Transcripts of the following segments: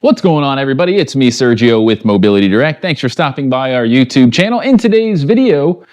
What's going on, everybody? It's me, Sergio, with Mobility Direct. Thanks for stopping by our YouTube channel. In today's video,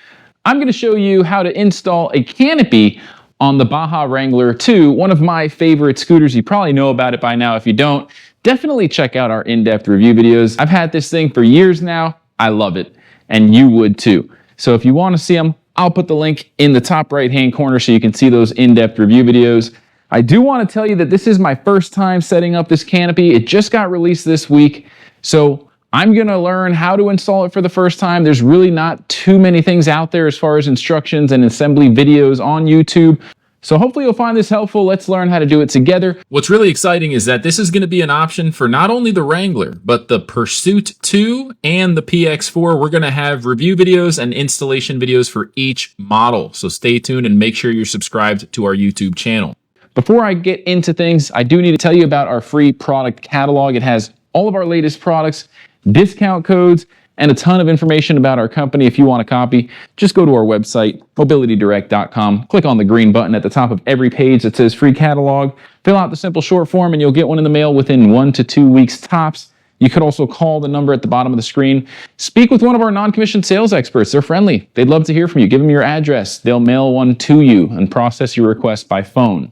I'm going to show you how to install a Canopy on the Baja Wrangler 2, one of my favorite scooters. You probably know about it by now. If you don't, definitely check out our in-depth review videos. I've had this thing for years now. I love it, and you would too. So if you want to see them, I'll put the link in the top right-hand corner so you can see those in-depth review videos. I do want to tell you that this is my first time setting up this Canopy. It just got released this week, so I'm going to learn how to install it for the first time. There's really not too many things out there as far as instructions and assembly videos on YouTube. So hopefully you'll find this helpful. Let's learn how to do it together. What's really exciting is that this is going to be an option for not only the Wrangler, but the Pursuit 2 and the PX4. We're going to have review videos and installation videos for each model. So stay tuned and make sure you're subscribed to our YouTube channel. Before I get into things, I do need to tell you about our free product catalog. It has all of our latest products, discount codes, and a ton of information about our company. If you want a copy, just go to our website, mobilitydirect.com. Click on the green button at the top of every page that says free catalog. Fill out the simple short form and you'll get one in the mail within 1 to 2 weeks tops. You could also call the number at the bottom of the screen. Speak with one of our non-commissioned sales experts. They're friendly. They'd love to hear from you. Give them your address. They'll mail one to you and process your request by phone.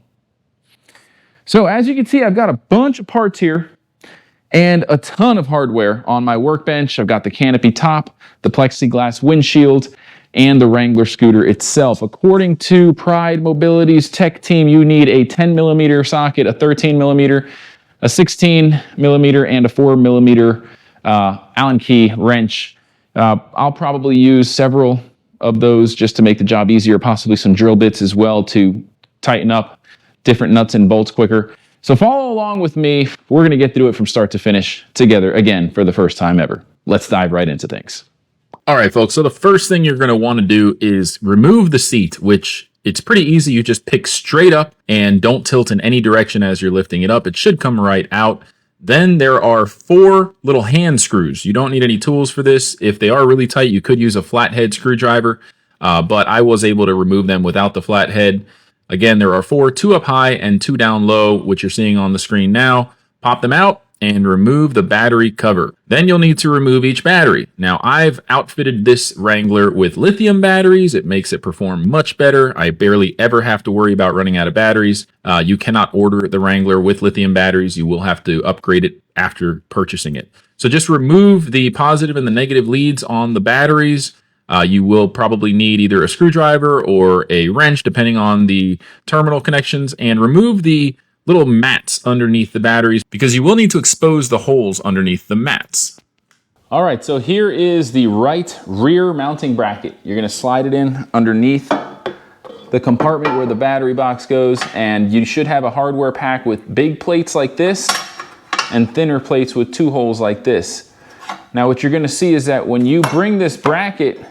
So as you can see, I've got a bunch of parts here and a ton of hardware on my workbench. I've got the Canopy top, the plexiglass windshield, and the Wrangler scooter itself. According to Pride Mobility's tech team, you need a 10mm socket, a 13mm, a 16mm, and a 4mm Allen key wrench. I'll probably use several of those just to make the job easier, possibly some drill bits as well to tighten up different nuts and bolts quicker. So follow along with me. We're going to get through it from start to finish together again for the first time ever. Let's dive right into things. All right, folks. So the first thing you're going to want to do is remove the seat, which it's pretty easy. You just pick straight up and don't tilt in any direction as you're lifting it up. It should come right out. Then there are 4 little hand screws. You don't need any tools for this. If they are really tight, you could use a flathead screwdriver, but I was able to remove them without the flathead. Again, there are 4, 2 up high and 2 down low, which you're seeing on the screen now. Pop them out and remove the battery cover. Then you'll need to remove each battery. Now, I've outfitted this Wrangler with lithium batteries. It makes it perform much better. I barely ever have to worry about running out of batteries. You cannot order the Wrangler with lithium batteries. You will have to upgrade it after purchasing it. So just remove the positive and the negative leads on the batteries. You will probably need either a screwdriver or a wrench, depending on the terminal connections, and remove the little mats underneath the batteries because you will need to expose the holes underneath the mats. All right, so here is the right rear mounting bracket. You're going to slide it in underneath the compartment where the battery box goes, and you should have a hardware pack with big plates like this and thinner plates with 2 holes like this. Now what you're going to see is that when you bring this bracket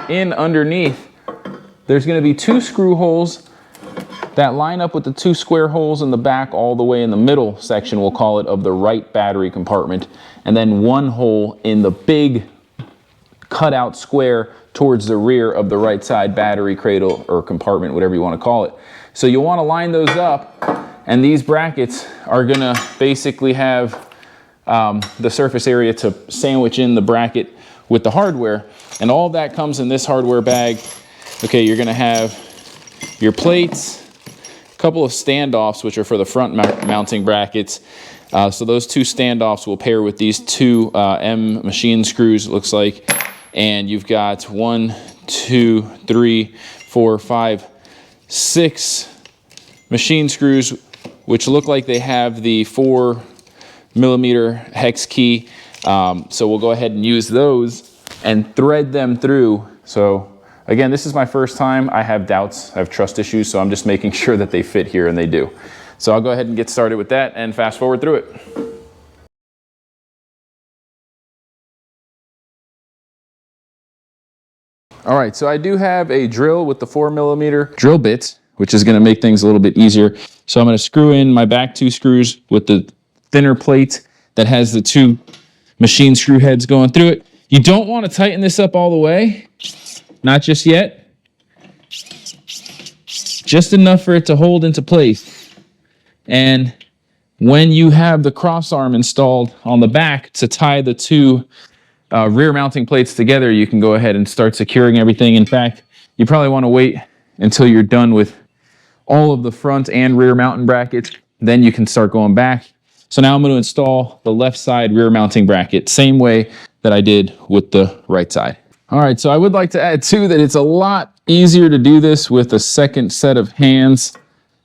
in underneath, there's going to be 2 screw holes that line up with the 2 square holes in the back all the way in the middle section, we'll call it, of the right battery compartment, and then 1 hole in the big cutout square towards the rear of the right side battery cradle or compartment, whatever you want to call it. So you'll want to line those up, and these brackets are going to basically have the surface area to sandwich in the bracket with the hardware, and all that comes in this hardware bag. Okay, you're going to have your plates, a couple of standoffs, which are for the front mounting brackets. So those 2 standoffs will pair with these 2 M machine screws, it looks like. And you've got 1, 2, 3, 4, 5, 6 machine screws, which look like they have the 4mm hex key. So we'll go ahead and use those and thread them through. So again, this is my first time. I have doubts, I have trust issues, so I'm just making sure that they fit here, and they do. So I'll go ahead and get started with that and fast forward through it. All right, so I do have a drill with the 4mm drill bits, which is going to make things a little bit easier. So I'm going to screw in my back 2 screws with the thinner plate that has the 2 machine screw heads going through it. You don't want to tighten this up all the way, not just yet. Just enough for it to hold into place. And when you have the cross arm installed on the back to tie the two rear mounting plates together, you can go ahead and start securing everything. In fact, you probably want to wait until you're done with all of the front and rear mounting brackets. Then you can start going back. So now I'm going to install the left side rear mounting bracket, same way that I did with the right side. All right, so I would like to add too that it's a lot easier to do this with a second set of hands.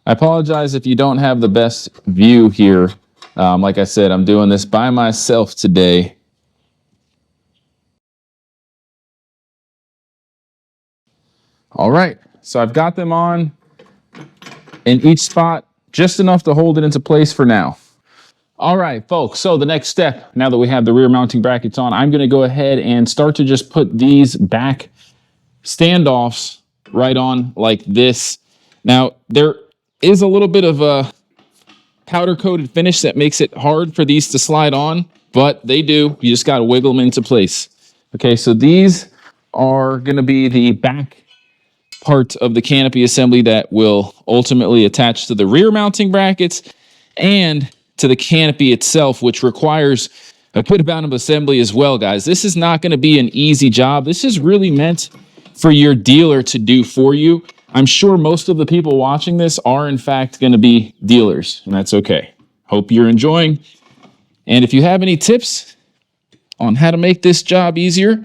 I apologize if you don't have the best view here. Like I said, I'm doing this by myself today. All right, so I've got them on in each spot, just enough to hold it into place for now. All right, folks, so the next step, now that we have the rear mounting brackets on, I'm gonna go ahead and start to just put these back standoffs right on like this. Now, there is a little bit of a powder-coated finish that makes it hard for these to slide on, but they do. You just gotta wiggle them into place. Okay, so these are gonna be the back part of the canopy assembly that will ultimately attach to the rear mounting brackets and to the canopy itself, which requires a good amount of assembly as well, guys. This is not going to be an easy job. This is really meant for your dealer to do for you. I'm sure most of the people watching this are in fact going to be dealers, and that's okay. Hope you're enjoying. And if you have any tips on how to make this job easier,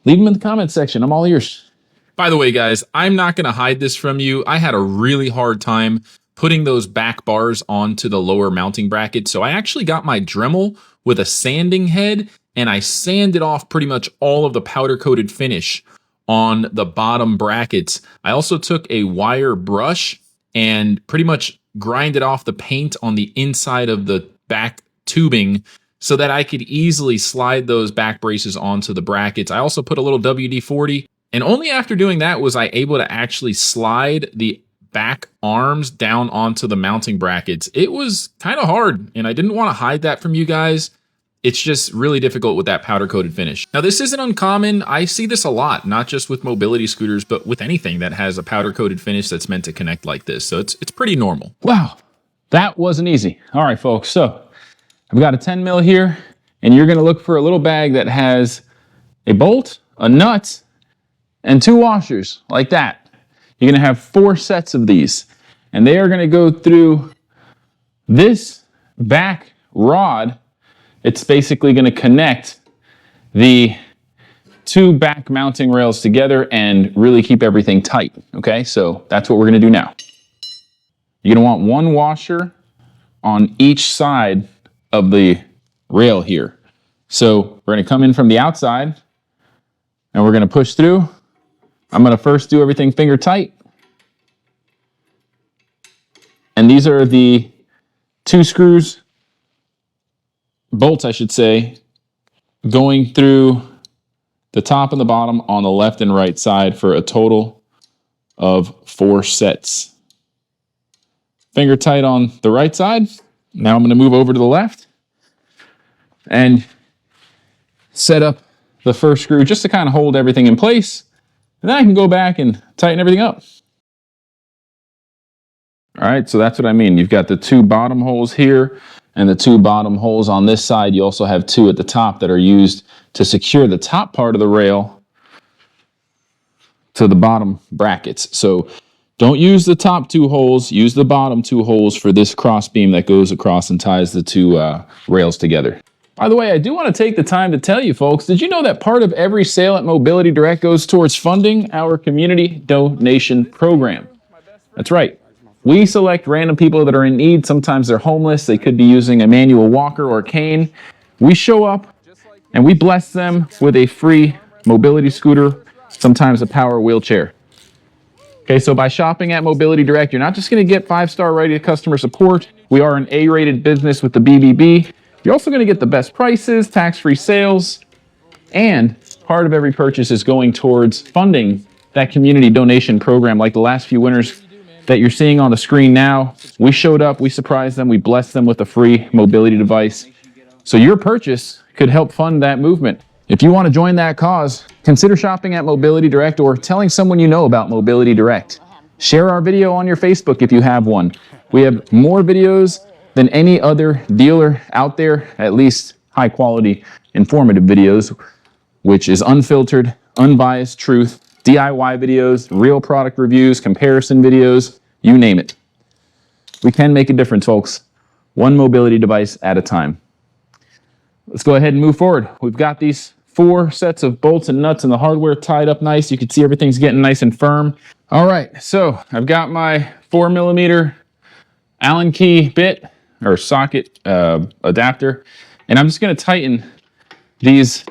leave them in the comments section. I'm all ears. By the way, guys, I'm not going to hide this from you. I had a really hard time putting those back bars onto the lower mounting bracket. So I actually got my Dremel with a sanding head and I sanded off pretty much all of the powder coated finish on the bottom brackets. I also took a wire brush and pretty much grinded off the paint on the inside of the back tubing so that I could easily slide those back braces onto the brackets. I also put a little WD-40. And only after doing that was I able to actually slide the back arms down onto the mounting brackets. It was kind of hard, and I didn't want to hide that from you guys. It's just really difficult with that powder-coated finish. Now, this isn't uncommon. I see this a lot, not just with mobility scooters, but with anything that has a powder-coated finish that's meant to connect like this. So it's pretty normal. Wow, that wasn't easy. All right, folks, so I've got a 10 mil here, and you're gonna look for a little bag that has a bolt, a nut, and 2 washers like that. You're gonna have 4 sets of these, and they are gonna go through this back rod. It's basically gonna connect the 2 back mounting rails together and really keep everything tight, okay? So that's what we're gonna do now. You're gonna want 1 washer on each side of the rail here. So we're gonna come in from the outside and we're gonna push through. I'm gonna first do everything finger tight. And these are the 2 screws, bolts I should say, going through the top and the bottom on the left and right side for a total of 4 sets. Finger tight on the right side. Now I'm gonna move over to the left and set up the first screw just to kind of hold everything in place. And then I can go back and tighten everything up. All right, so that's what I mean. You've got the 2 bottom holes here and the 2 bottom holes on this side. You also have 2 at the top that are used to secure the top part of the rail to the bottom brackets. So don't use the top 2 holes, use the bottom 2 holes for this cross beam that goes across and ties the 2 rails together. By the way, I do want to take the time to tell you folks, did you know that part of every sale at Mobility Direct goes towards funding our community donation program? That's right. We select random people that are in need. Sometimes they're homeless. They could be using a manual walker or cane. We show up and we bless them with a free mobility scooter, sometimes a power wheelchair. Okay, so by shopping at Mobility Direct, you're not just going to get 5-star rated customer support. We are an A-rated business with the BBB. You're also going to get the best prices, tax-free sales, and part of every purchase is going towards funding that community donation program like the last few winners that you're seeing on the screen now. We showed up, we surprised them, we blessed them with a free mobility device. So your purchase could help fund that movement. If you want to join that cause, consider shopping at Mobility Direct or telling someone you know about Mobility Direct. Share our video on your Facebook if you have one. We have more videos than any other dealer out there, at least high quality, informative videos, which is unfiltered, unbiased truth, DIY videos, real product reviews, comparison videos, you name it. We can make a difference, folks. One mobility device at a time. Let's go ahead and move forward. We've got these 4 sets of bolts and nuts and the hardware tied up nice. You can see everything's getting nice and firm. All right, so I've got my 4mm Allen key bit or socket adapter, and I'm just going to tighten these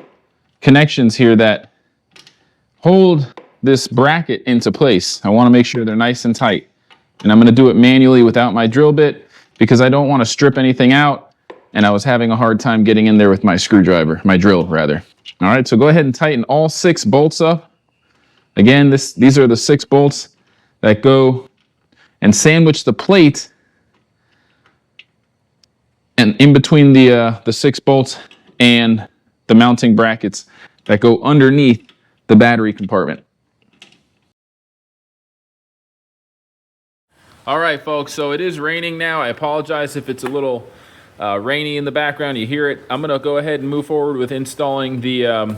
connections here that hold this bracket into place. I want to make sure they're nice and tight, and I'm going to do it manually without my drill bit because I don't want to strip anything out, and I was having a hard time getting in there with my screwdriver, my drill rather. All right, so go ahead and tighten all 6 bolts up. Again, these are the 6 bolts that go and sandwich the plate and in between the 6 bolts and the mounting brackets that go underneath the battery compartment. All right, folks, so it is raining now. I apologize if it's a little rainy in the background. You hear it. I'm going to go ahead and move forward with installing the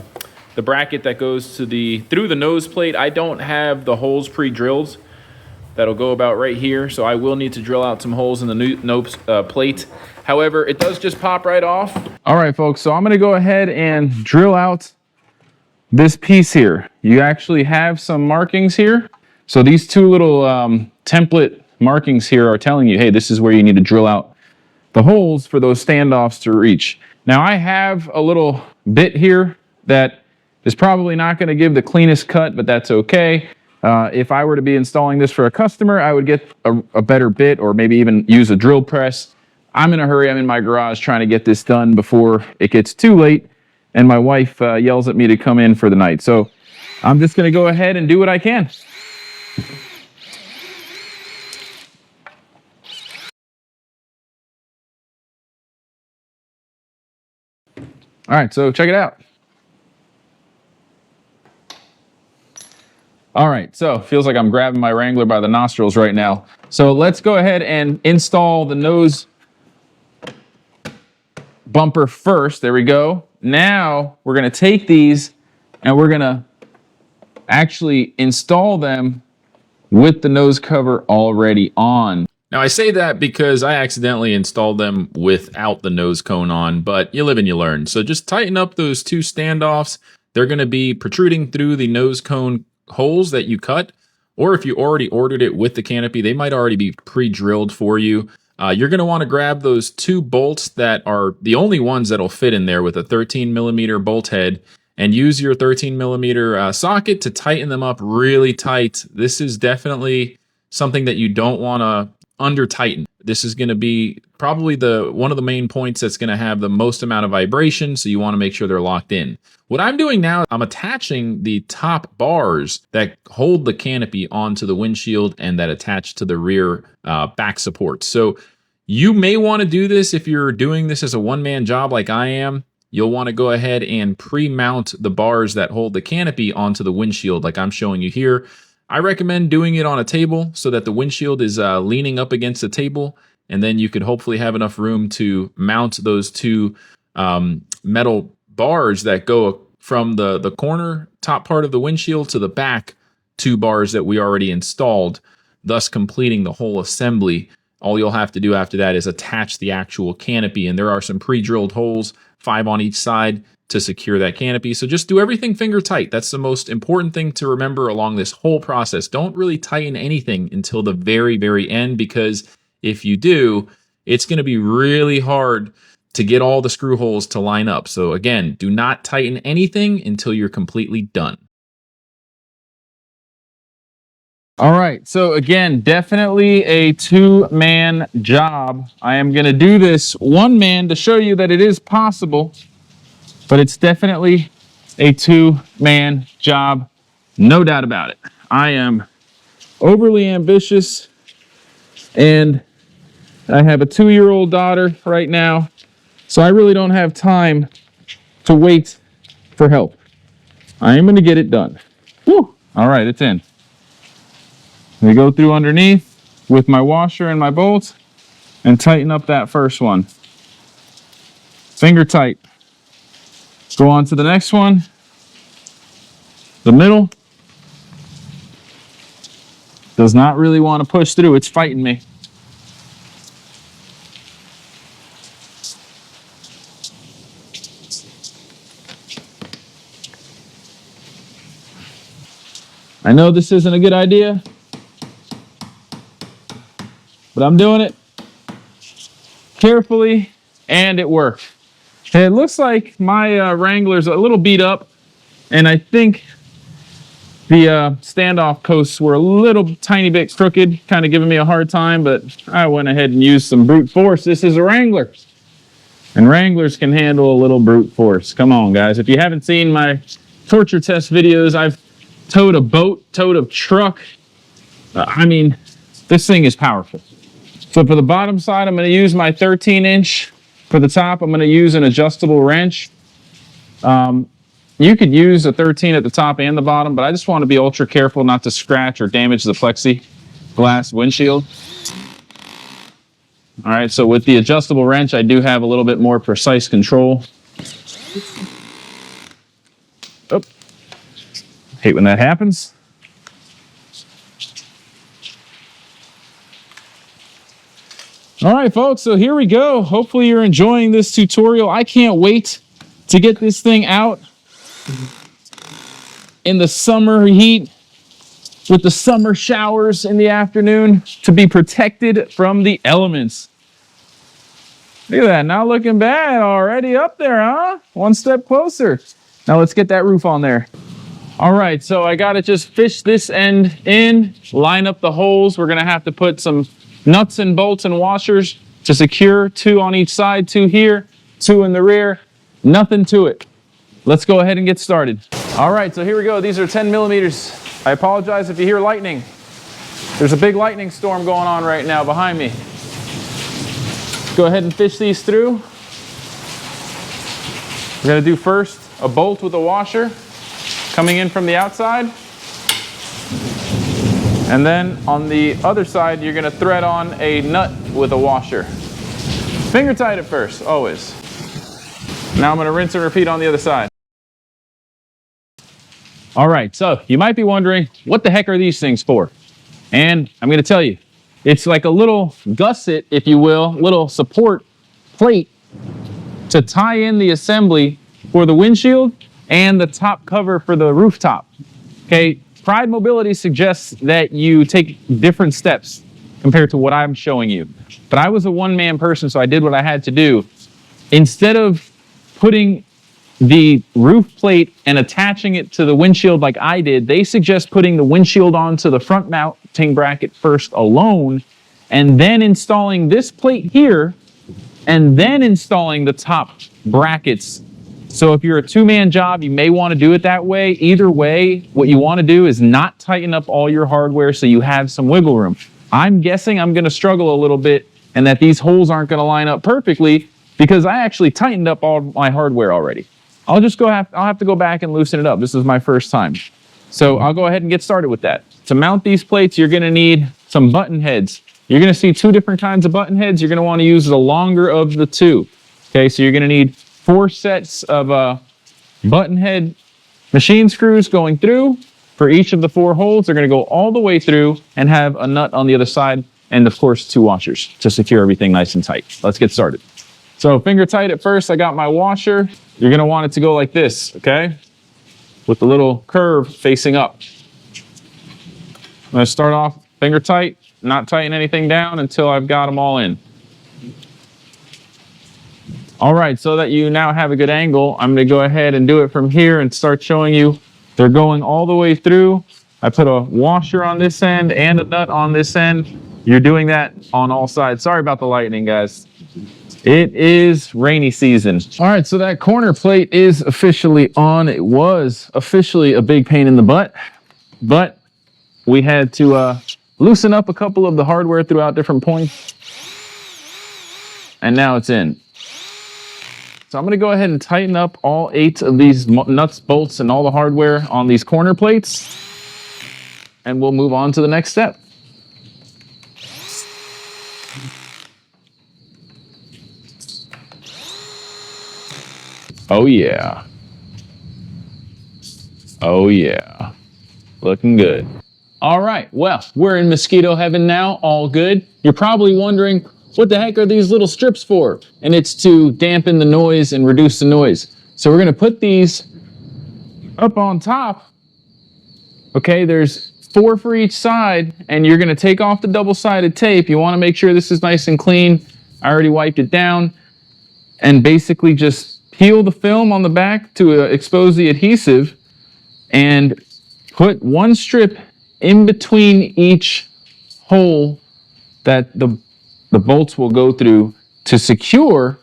bracket that goes to through the nose plate. I don't have the holes pre-drilled. That'll go about right here, so I will need to drill out some holes in the nose plate. However, it does just pop right off. All right, folks, so I'm going to go ahead and drill out this piece here. You actually have some markings here. So these 2 little template markings here are telling you, hey, this is where you need to drill out the holes for those standoffs to reach. Now, I have a little bit here that is probably not going to give the cleanest cut, but that's okay. If I were to be installing this for a customer, I would get a better bit or maybe even use a drill press. I'm in a hurry. I'm in my garage trying to get this done before it gets too late and my wife yells at me to come in for the night. So I'm just going to go ahead and do what I can. All right, so check it out. All right, so feels like I'm grabbing my Wrangler by the nostrils right now. So let's go ahead and install the nose bumper first. There we go. Now we're going to take these and we're going to actually install them with the nose cover already on. Now, I say that because I accidentally installed them without the nose cone on, but you live and you learn. So just tighten up those 2 standoffs. They're going to be protruding through the nose cone holes that you cut, or if you already ordered it with the Canopy, they might already be pre-drilled for you. You're going to want to grab those 2 bolts that are the only ones that'll fit in there with a 13mm bolt head, and use your 13mm socket to tighten them up really tight. This is definitely something that you don't want to under tighten. This is going to be probably one of the main points that's going to have the most amount of vibration, so you want to make sure they're locked in. What I'm doing now, I'm attaching the top bars that hold the canopy onto the windshield and that attach to the rear back support. So you may want to do this if you're doing this as a one-man job like I am. You'll want to go ahead and pre-mount the bars that hold the canopy onto the windshield like I'm showing you here. I recommend doing it on a table so that the windshield is leaning up against the table, and then you could hopefully have enough room to mount those 2 metal bars that go from the corner top part of the windshield to the back 2 bars that we already installed, thus completing the whole assembly. All you'll have to do after that is attach the actual canopy, and there are some pre-drilled holes, 5 on each side, to secure that canopy. So just do everything finger tight. That's the most important thing to remember along this whole process. Don't really tighten anything until the very, very end, because if you do, it's going to be really hard to get all the screw holes to line up. So again, do not tighten anything until you're completely done. All right, so again, definitely a 2-man job. I am going to do this one man to show you that it is possible, but it's definitely a 2-man job, no doubt about it. I am overly ambitious, and I have a 2-year-old daughter right now, so I really don't have time to wait for help. I am going to get it done. Woo! All right, it's in. We go through underneath with my washer and my bolts, and tighten up that first one. Finger tight. Go on to the next one. The middle. Does not really want to push through. It's fighting me. I know this isn't a good idea, but I'm doing it carefully, and it worked. It looks like my Wrangler's a little beat up, and I think the standoff posts were a little tiny bit crooked, kind of giving me a hard time, but I went ahead and used some brute force. This is a Wrangler, and Wranglers can handle a little brute force. Come on, guys. If you haven't seen my torture test videos, I've towed a boat, towed a truck. I mean, this thing is powerful. So for the bottom side, I'm going to use my 13-inch. For the top, I'm going to use an adjustable wrench. You could use a 13 at the top and the bottom, but I just want to be ultra careful not to scratch or damage the plexiglass windshield. All right, so with the adjustable wrench, I do have a little bit more precise control. Oh, hate when that happens. All right, folks, so here we go. Hopefully you're enjoying this tutorial. I can't wait to get this thing out in the summer heat with the summer showers in the afternoon to be protected from the elements. Look at that, not looking bad, already up there, huh? One step closer. Now let's get that roof on there. All right, so I gotta just fish this end in, line up the holes. We're gonna have to put some nuts and bolts and washers to secure, 2 on each side, 2 here, 2 in the rear, nothing to it. Let's go ahead and get started. All right, so here we go. These are 10 millimeters. I apologize if you hear lightning. There's a big lightning storm going on right now behind me. Go ahead and fish these through. We're gonna do first a bolt with a washer coming in from the outside. And then on the other side, you're gonna thread on a nut with a washer. Finger tight at first, always. Now I'm gonna rinse and repeat on the other side. All right, so you might be wondering, what the heck are these things for? And I'm gonna tell you, it's like a little gusset, if you will, little support plate to tie in the assembly for the windshield and the top cover for the rooftop. Okay, Pride Mobility suggests that you take different steps compared to what I'm showing you. But I was a one-man person, so I did what I had to do. Instead of putting the roof plate and attaching it to the windshield like I did, they suggest putting the windshield onto the front mounting bracket first alone, and then installing this plate here, and then installing the top brackets. So if you're a 2-man job, you may want to do it that way. Either way, what you want to do is not tighten up all your hardware so you have some wiggle room. I'm guessing I'm going to struggle a little bit and that these holes aren't going to line up perfectly because I actually tightened up all my hardware already. I'll have to go back and loosen it up. This is my first time. So I'll go ahead and get started with that. To mount these plates, you're going to need some button heads. You're going to see 2 different kinds of button heads. You're going to want to use the longer of the 2. Okay, so you're going to need 4 sets of button head machine screws going through for each of the 4 holes. They're going to go all the way through and have a nut on the other side, and of course 2 washers to secure everything nice and tight. Let's get started. So finger tight at first. I got my washer. You're going to want it to go like this, okay? With the little curve facing up. I'm going to start off finger tight, not tighten anything down until I've got them all in. All right, so that you now have a good angle, I'm going to go ahead and do it from here and start showing you. They're going all the way through. I put a washer on this end and a nut on this end. You're doing that on all sides. Sorry about the lightning, guys. It is rainy season. All right, so that corner plate is officially on. It was officially a big pain in the butt, but we had to loosen up a couple of the hardware throughout different points, and now it's in. So I'm going to go ahead and tighten up all 8 of these nuts, bolts, and all the hardware on these corner plates, and we'll move on to the next step. Oh yeah. Oh yeah. Looking good. All right, well, we're in mosquito heaven now, all good. You're probably wondering, what the heck are these little strips for? And it's to dampen the noise and reduce the noise. So we're gonna put these up on top. Okay, there's 4 for each side, and you're gonna take off the double-sided tape. You wanna make sure this is nice and clean. I already wiped it down. And basically just peel the film on the back to expose the adhesive and put 1 strip in between each hole that the bolts will go through to secure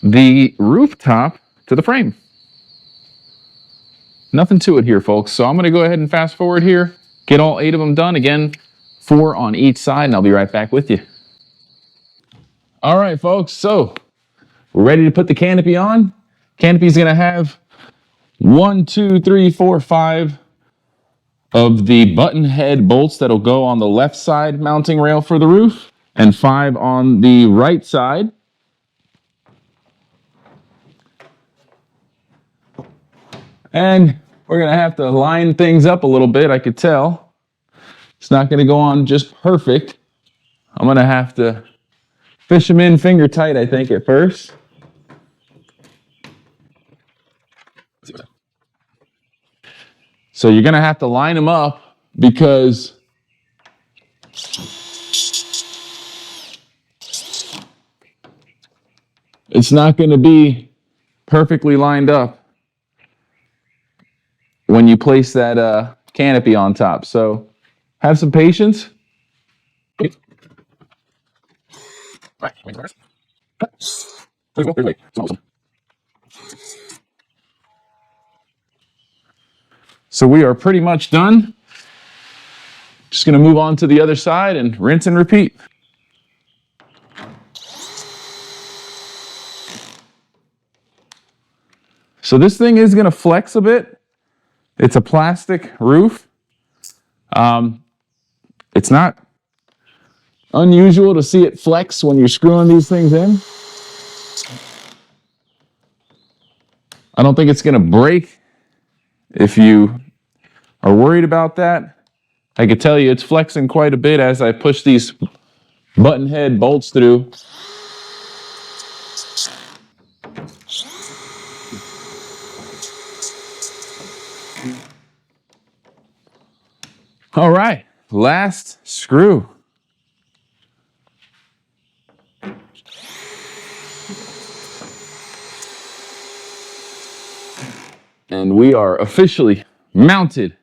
the rooftop to the frame. Nothing to it here, folks. So I'm going to go ahead and fast forward here, get all 8 of them done. Again, 4 on each side, and I'll be right back with you. All right, folks. So we're ready to put the canopy on. Canopy is going to have 1, 2, 3, 4, 5 of the button head bolts that'll go on the left side mounting rail for the roof, and 5 on the right side. And we're gonna have to line things up a little bit, I could tell. It's not gonna go on just perfect. I'm gonna have to fish them in finger tight, I think, at first. So you're gonna have to line them up because it's not gonna be perfectly lined up when you place that canopy on top. So have some patience. So we are pretty much done. Just gonna move on to the other side and rinse and repeat. So this thing is gonna flex a bit. It's a plastic roof. It's not unusual to see it flex when you're screwing these things in. I don't think it's gonna break. If you are worried about that, I can tell you it's flexing quite a bit as I push these button head bolts through. All right, last screw. And we are officially mounted.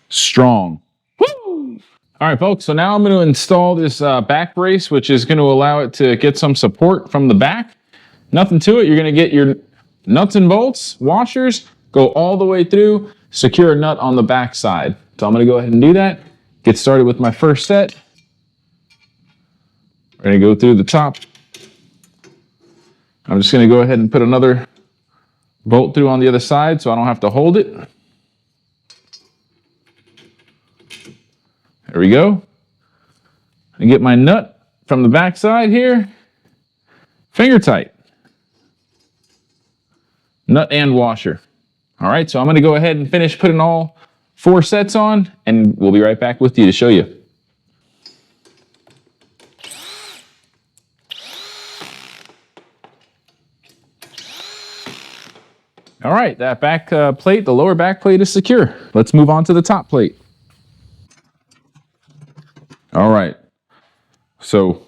Strong. Woo! All right, folks, so now I'm going to install this back brace, which is going to allow it to get some support from the back. Nothing to it. You're going to get your nuts and bolts, washers, go all the way through, secure a nut on the back side. So I'm going to go ahead and do that. Get started with my first set. We're going to go through the top. I'm just going to go ahead and put another bolt through on the other side so I don't have to hold it. There we go. I get my nut from the back side here. Finger tight. Nut and washer. All right, so I'm going to go ahead and finish putting all 4 sets on, and we'll be right back with you to show you. All right, that back plate, the lower back plate is secure. Let's move on to the top plate. All right, so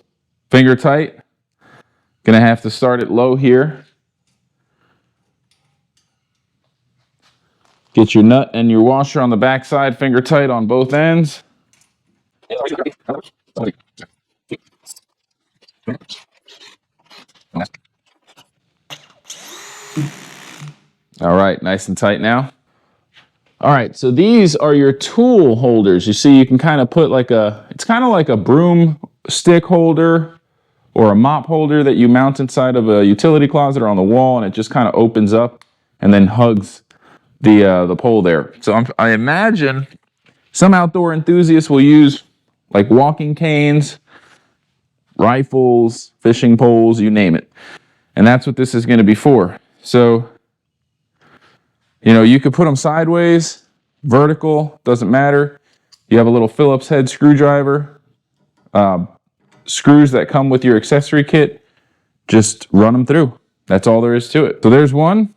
finger tight. Gonna have to start it low here. Get your nut and your washer on the back side, finger tight on both ends. All right, nice and tight now. All right, so these are your tool holders. You see, you can kind of put like it's kind of like a broom stick holder or a mop holder that you mount inside of a utility closet or on the wall, and it just kind of opens up and then hugs the pole there. So I imagine some outdoor enthusiasts will use like walking canes rifles, fishing poles, you name it. And that's what this is going to be for. So, you know, you could put them sideways, vertical, doesn't matter. You have a little Phillips head screwdriver, screws that come with your accessory kit, just run them through. That's all there is to it. So there's one.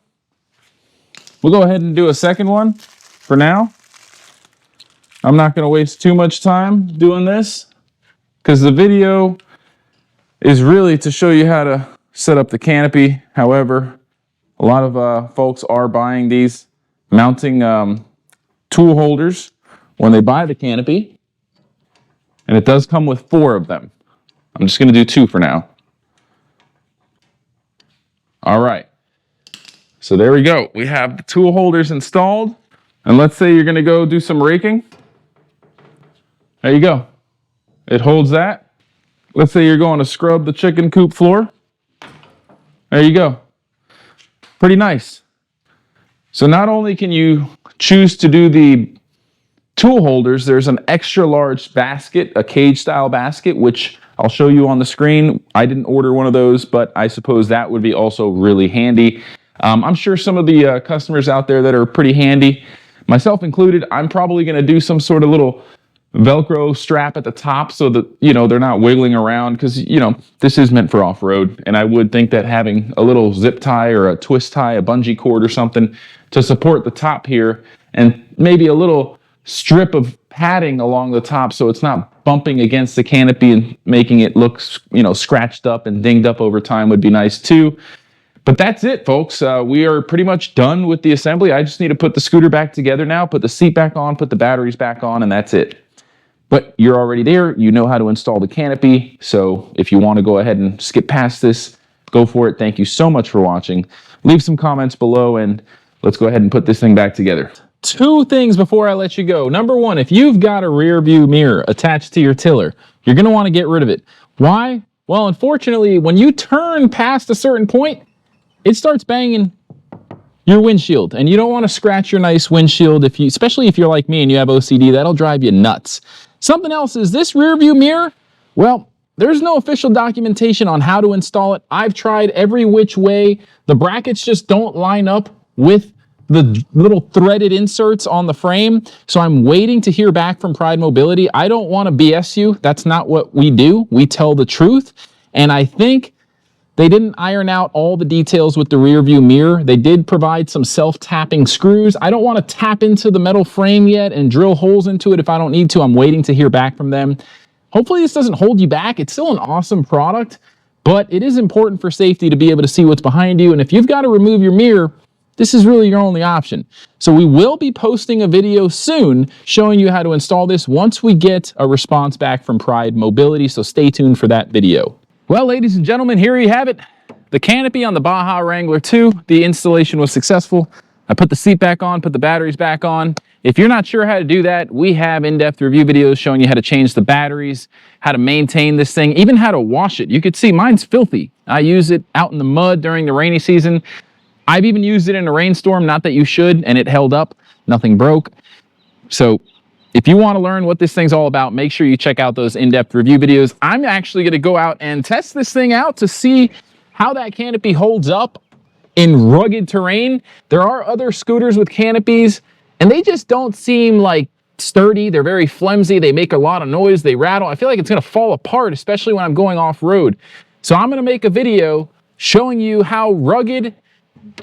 We'll go ahead and do a second one for now. I'm not going to waste too much time doing this because the video is really to show you how to set up the canopy. However, a lot of folks are buying these mounting tool holders when they buy the canopy, and it does come with 4 of them. I'm just going to do 2 for now. All right. So there we go. We have the tool holders installed. And let's say you're going to go do some raking. There you go. It holds that. Let's say you're going to scrub the chicken coop floor. There you go. Pretty nice. So not only can you choose to do the tool holders, there's an extra large basket, a cage style basket, which I'll show you on the screen. I didn't order one of those, but I suppose that would be also really handy. I'm sure some of the customers out there that are pretty handy, myself included, I'm probably going to do some sort of little Velcro strap at the top so that, you know, they're not wiggling around because, you know, this is meant for off-road. And I would think that having a little zip tie or a twist tie, a bungee cord or something to support the top here, and maybe a little strip of padding along the top so it's not bumping against the canopy and making it look, you know, scratched up and dinged up over time would be nice too. But that's it, folks. We are pretty much done with the assembly. I just need to put the scooter back together now, put the seat back on, put the batteries back on, and that's it. But you're already there. You know how to install the canopy. So if you want to go ahead and skip past this, go for it. Thank you so much for watching. Leave some comments below, and let's go ahead and put this thing back together. 2 things before I let you go. Number 1, if you've got a rear view mirror attached to your tiller, you're going to want to get rid of it. Why? Well, unfortunately, when you turn past a certain point, it starts banging your windshield, and you don't want to scratch your nice windshield, especially if you're like me and you have OCD. That'll drive you nuts. Something else is this rear view mirror. Well, there's no official documentation on how to install it. I've tried every which way. The brackets just don't line up with the little threaded inserts on the frame. So I'm waiting to hear back from Pride Mobility. I don't want to BS you. That's not what we do. We tell the truth. And I think they didn't iron out all the details with the rear view mirror. They did provide some self-tapping screws. I don't want to tap into the metal frame yet and drill holes into it if I don't need to. I'm waiting to hear back from them. Hopefully this doesn't hold you back. It's still an awesome product, but it is important for safety to be able to see what's behind you. And if you've got to remove your mirror, this is really your only option. So we will be posting a video soon showing you how to install this once we get a response back from Pride Mobility. So stay tuned for that video. Well, ladies and gentlemen, here you have it. The canopy on the Baja Wrangler 2. The installation was successful. I put the seat back on, put the batteries back on. If you're not sure how to do that, we have in-depth review videos showing you how to change the batteries, how to maintain this thing, even how to wash it. You could see mine's filthy. I use it out in the mud during the rainy season. I've even used it in a rainstorm, not that you should, and it held up. Nothing broke. So if you want to learn what this thing's all about, make sure you check out those in-depth review videos. I'm actually going to go out and test this thing out to see how that canopy holds up in rugged terrain. There are other scooters with canopies, and they just don't seem like sturdy. They're very flimsy. They make a lot of noise. They rattle. I feel like it's going to fall apart, especially when I'm going off-road. So I'm going to make a video showing you how rugged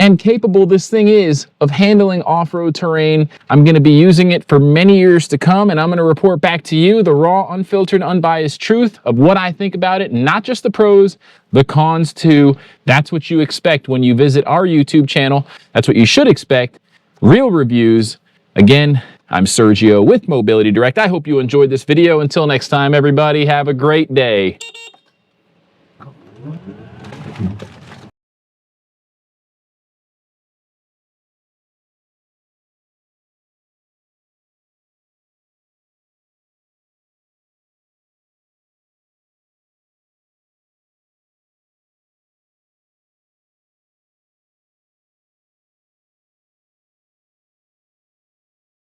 and capable this thing is of handling off-road terrain. I'm going to be using it for many years to come, and I'm going to report back to you the raw, unfiltered, unbiased truth of what I think about it, not just the pros, the cons too. That's what you expect when you visit our YouTube channel. That's what you should expect. Real reviews. Again, I'm Sergio with Mobility Direct. I hope you enjoyed this video. Until next time, everybody, have a great day.